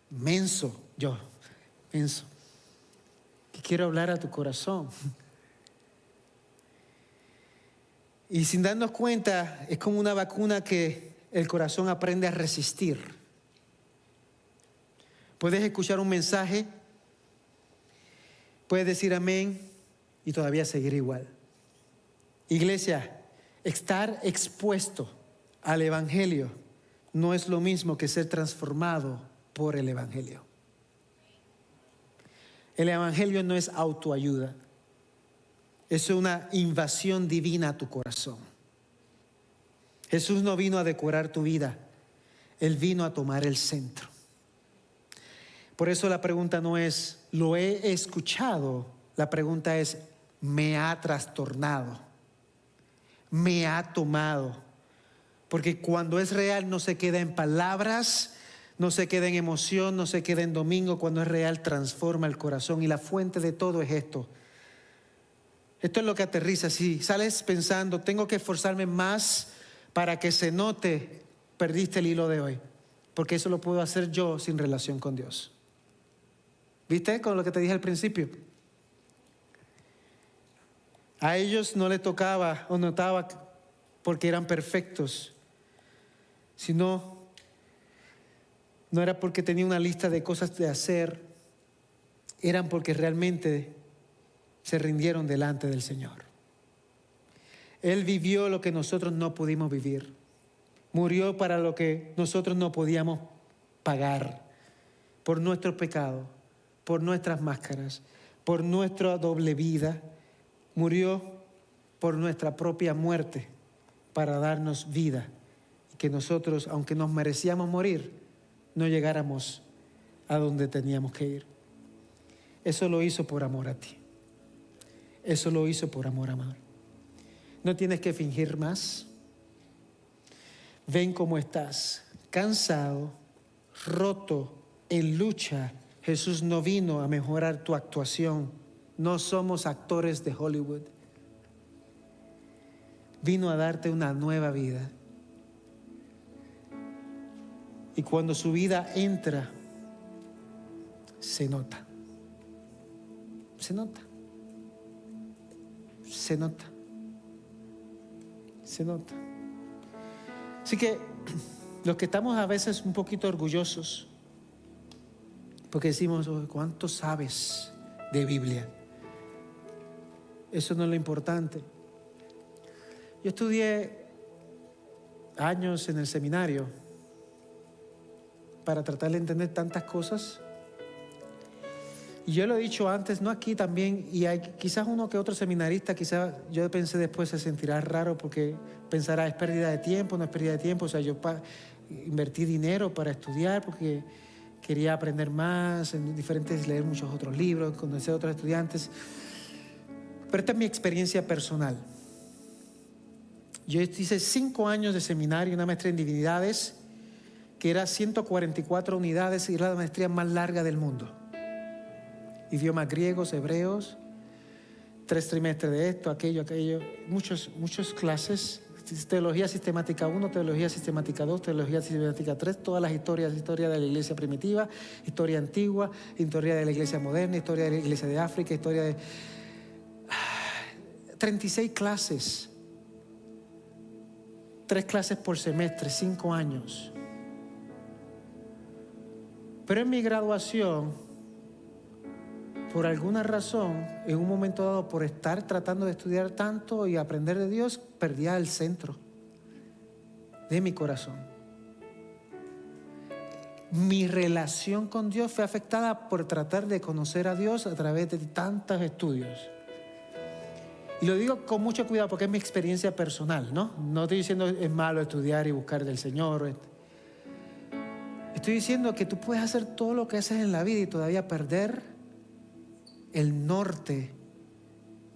menso, que quiero hablar a tu corazón. Y sin darnos cuenta, es como una vacuna que el corazón aprende a resistir. Puedes escuchar un mensaje, puedes decir amén y todavía seguir igual. Iglesia, estar expuesto al Evangelio no es lo mismo que ser transformado por el Evangelio. El Evangelio no es autoayuda. Es una invasión divina a tu corazón. Jesús no vino a decorar tu vida. Él vino a tomar el centro. Por eso la pregunta no es, ¿lo he escuchado? La pregunta es, ¿me ha trastornado? ¿Me ha tomado? Porque cuando es real no se queda en palabras, no se queda en emoción, no se queda en domingo. Cuando es real transforma el corazón. Y la fuente de todo es esto. Esto es lo que aterriza. Si sales pensando, tengo que esforzarme más para que se note, perdiste el hilo de hoy. Porque eso lo puedo hacer yo sin relación con Dios. ¿Viste con lo que te dije al principio? A ellos no les tocaba o notaba porque eran perfectos, sino no era porque tenía una lista de cosas de hacer, eran porque realmente se rindieron delante del Señor. Él vivió lo que nosotros no pudimos vivir. Murió para lo que nosotros no podíamos pagar. Por nuestro pecado, por nuestras máscaras, por nuestra doble vida. Murió por nuestra propia muerte para darnos vida. Y que nosotros, aunque nos merecíamos morir, no llegáramos a donde teníamos que ir. Eso lo hizo por amor a ti. Eso lo hizo por amor a amor. No tienes que fingir más. Ven cómo estás, cansado, roto, en lucha. Jesús no vino a mejorar tu actuación. No somos actores de Hollywood. Vino a darte una nueva vida. Y cuando su vida entra, se nota. Se nota. Se nota. Se nota. Así que los que estamos a veces un poquito orgullosos, porque decimos, oh, ¿cuánto sabes de Biblia? Eso no es lo importante. Yo estudié años en el seminario para tratar de entender tantas cosas. Y yo lo he dicho antes, no aquí también, y hay quizás uno que otro seminarista, quizás yo pensé después se sentirá raro porque pensará, es pérdida de tiempo, no es pérdida de tiempo. O sea, yo invertí dinero para estudiar porque quería aprender más, en diferentes, leer muchos otros libros, conocer a otros estudiantes. Pero esta es mi experiencia personal. Yo hice 5 años de seminario, una maestría en divinidades, que era 144 unidades y era la maestría más larga del mundo. Idiomas griegos, hebreos, 3 trimestres de esto, aquello, muchas clases. Teología sistemática 1, teología sistemática 2, teología sistemática 3, todas las historias, historia de la iglesia primitiva, historia antigua, historia de la iglesia moderna, historia de la iglesia de África, historia de 36 clases, 3 clases por semestre, 5 años. Pero en mi graduación, por alguna razón, en un momento dado, por estar tratando de estudiar tanto y aprender de Dios, perdía el centro de mi corazón. Mi relación con Dios fue afectada por tratar de conocer a Dios a través de tantos estudios. Y lo digo con mucho cuidado porque es mi experiencia personal, ¿no? No estoy diciendo es malo estudiar y buscar del Señor. Estoy diciendo que tú puedes hacer todo lo que haces en la vida y todavía perder el norte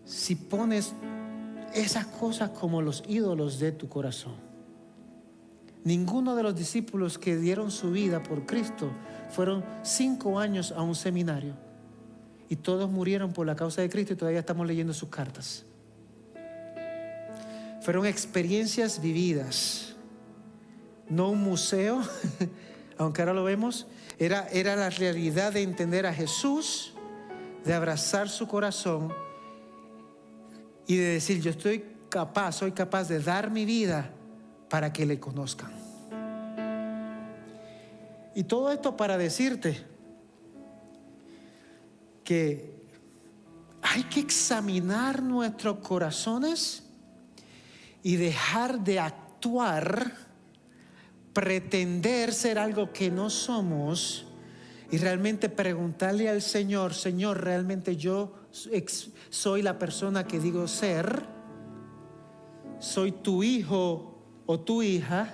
si pones esas cosas como los ídolos de tu corazón. Ninguno de los discípulos que dieron su vida por Cristo fueron 5 años a un seminario. Y todos murieron por la causa de Cristo y todavía estamos leyendo sus cartas. Fueron experiencias vividas, no un museo, aunque ahora lo vemos. Era la realidad de entender a Jesús, de abrazar su corazón y de decir: yo soy capaz de dar mi vida para que le conozcan. Y todo esto para decirte que hay que examinar nuestros corazones y dejar de actuar, pretender ser algo que no somos, y realmente preguntarle al Señor: Señor, ¿realmente yo soy la persona que digo ser? ¿Soy tu hijo o tu hija?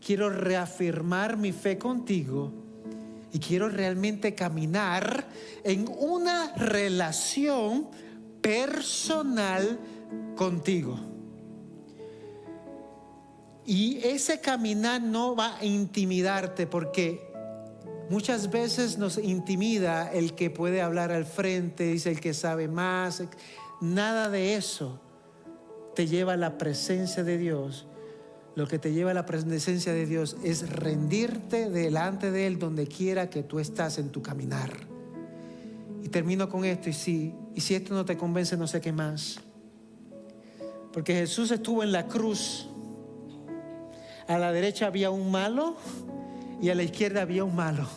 Quiero reafirmar mi fe contigo y quiero realmente caminar en una relación personal contigo. Y ese caminar no va a intimidarte, porque muchas veces nos intimida el que puede hablar al frente, dice el que sabe más. Nada de eso te lleva a la presencia de Dios. Lo que te lleva a la presencia de Dios es rendirte delante de Él donde quiera que tú estás en tu caminar. Y termino con esto, y si esto no te convence, no sé qué más. Porque Jesús estuvo en la cruz. A la derecha había un malo y a la izquierda había un malo.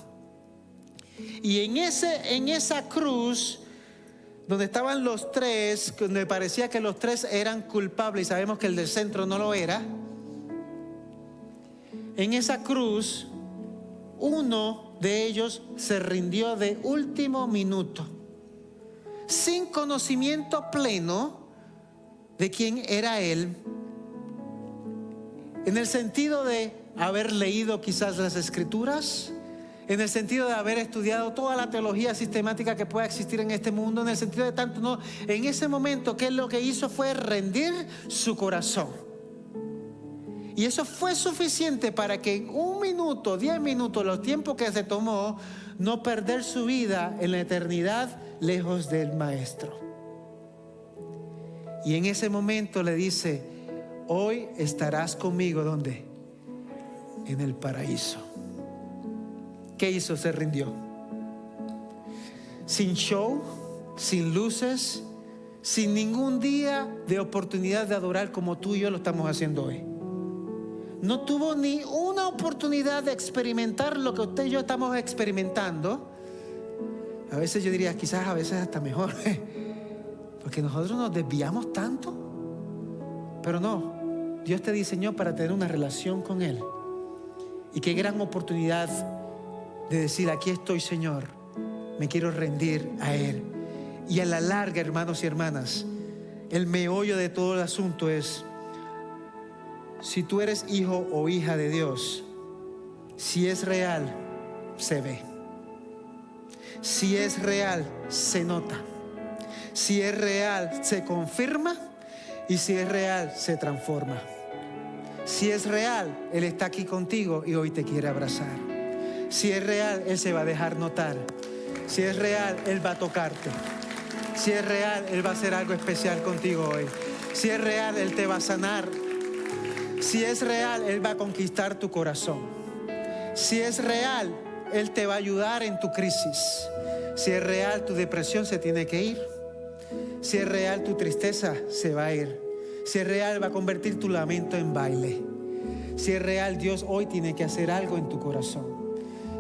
Y en esa cruz, donde estaban los tres, donde parecía que los tres eran culpables, y sabemos que el del centro no lo era. En esa cruz, uno de ellos se rindió de último minuto, sin conocimiento pleno de quién era él, en el sentido de haber leído quizás las Escrituras, en el sentido de haber estudiado toda la teología sistemática que pueda existir en este mundo, en el sentido de tanto, no. En ese momento, ¿qué es lo que hizo? Fue rendir su corazón. Y eso fue suficiente para que en 1 minuto, 10 minutos, los tiempos que se tomó, no perder su vida en la eternidad lejos del Maestro. Y en ese momento le dice: hoy estarás conmigo, ¿dónde? En el paraíso. ¿Qué hizo? Se rindió. Sin show, sin luces, sin ningún día de oportunidad de adorar como tú y yo lo estamos haciendo hoy. No tuvo ni una oportunidad de experimentar lo que usted y yo estamos experimentando. A veces yo diría, quizás a veces hasta mejor, porque nosotros nos desviamos tanto. Pero no, Dios te diseñó para tener una relación con Él. Y qué gran oportunidad de decir: aquí estoy, Señor, me quiero rendir a Él. Y a la larga, hermanos y hermanas, el meollo de todo el asunto es: si tú eres hijo o hija de Dios, si es real, se ve. Si es real, se nota. Si es real, se confirma. Y si es real, se transforma. Si es real, Él está aquí contigo y hoy te quiere abrazar. Si es real, Él se va a dejar notar. Si es real, Él va a tocarte. Si es real, Él va a hacer algo especial contigo hoy. Si es real, Él te va a sanar. Si es real, Él va a conquistar tu corazón. Si es real, Él te va a ayudar en tu crisis. Si es real, tu depresión se tiene que ir. Si es real, tu tristeza se va a ir. Si es real, va a convertir tu lamento en baile. Si es real, Dios hoy tiene que hacer algo en tu corazón.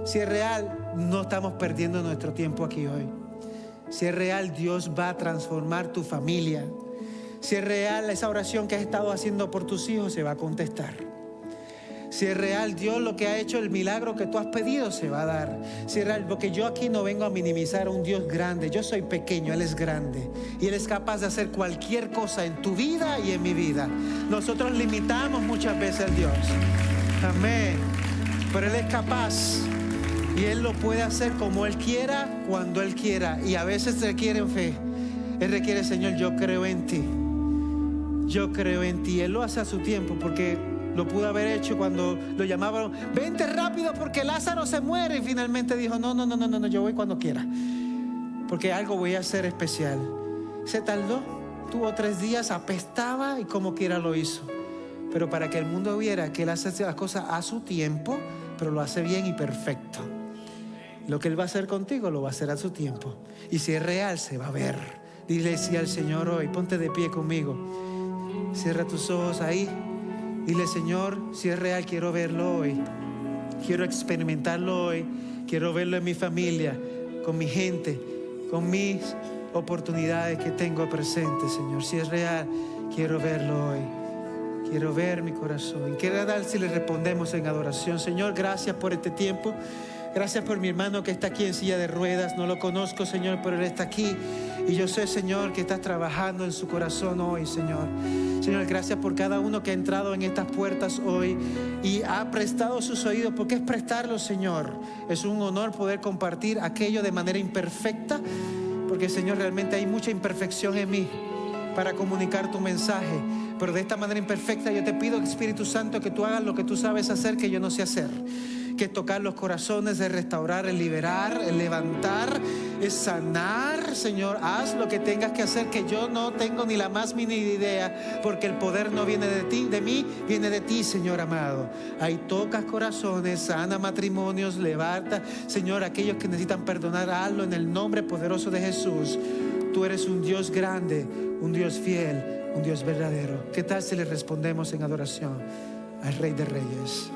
Si es real, no estamos perdiendo nuestro tiempo aquí hoy. Si es real, Dios va a transformar tu familia. Si es real, esa oración que has estado haciendo por tus hijos se va a contestar. Si es real, Dios lo que ha hecho, el milagro que tú has pedido se va a dar. Si es real, porque yo aquí no vengo a minimizar a un Dios grande. Yo soy pequeño, Él es grande. Y Él es capaz de hacer cualquier cosa en tu vida y en mi vida. Nosotros limitamos muchas veces al Dios. Amén. Pero Él es capaz. Y Él lo puede hacer como Él quiera, cuando Él quiera. Y a veces requiere fe. Él requiere: Señor, yo creo en ti. Yo creo en ti. Él lo hace a su tiempo, porque Lo pudo haber hecho cuando lo llamaban, vente rápido porque Lázaro se muere. Y finalmente dijo, no, yo voy cuando quiera, porque algo voy a hacer especial. Se tardó, tuvo 3 días, apestaba y como quiera lo hizo. Pero para que el mundo viera que Él hace las cosas a su tiempo, pero lo hace bien y perfecto. Lo que Él va a hacer contigo lo va a hacer a su tiempo. Y si es real, se va a ver. Dile sí al Señor hoy. Ponte de pie conmigo. Cierra tus ojos ahí. Dile, Señor, si es real, quiero verlo hoy. Quiero experimentarlo hoy. Quiero verlo en mi familia, con mi gente, con mis oportunidades que tengo presentes, Señor. Si es real, quiero verlo hoy. Quiero ver mi corazón. Quiero dar si le respondemos en adoración. Señor, gracias por este tiempo. Gracias por mi hermano que está aquí en silla de ruedas. No lo conozco, Señor, pero él está aquí. Y yo sé, Señor, que estás trabajando en su corazón hoy, Señor. Señor, gracias por cada uno que ha entrado en estas puertas hoy y ha prestado sus oídos, porque es prestarlos, Señor. Es un honor poder compartir aquello de manera imperfecta, porque, Señor, realmente hay mucha imperfección en mí para comunicar tu mensaje. Pero de esta manera imperfecta yo te pido, Espíritu Santo, que tú hagas lo que tú sabes hacer, que yo no sé hacer. Que es tocar los corazones, es restaurar, es liberar, es levantar, es sanar. Señor, haz lo que tengas que hacer, que yo no tengo ni la más mínima idea, porque el poder no viene de ti, de mí, viene de ti, Señor amado. Ahí tocas corazones, sana matrimonios, levanta, Señor, aquellos que necesitan perdonar, hazlo en el nombre poderoso de Jesús. Tú eres un Dios grande, un Dios fiel, un Dios verdadero. ¿Qué tal si le respondemos en adoración al Rey de Reyes?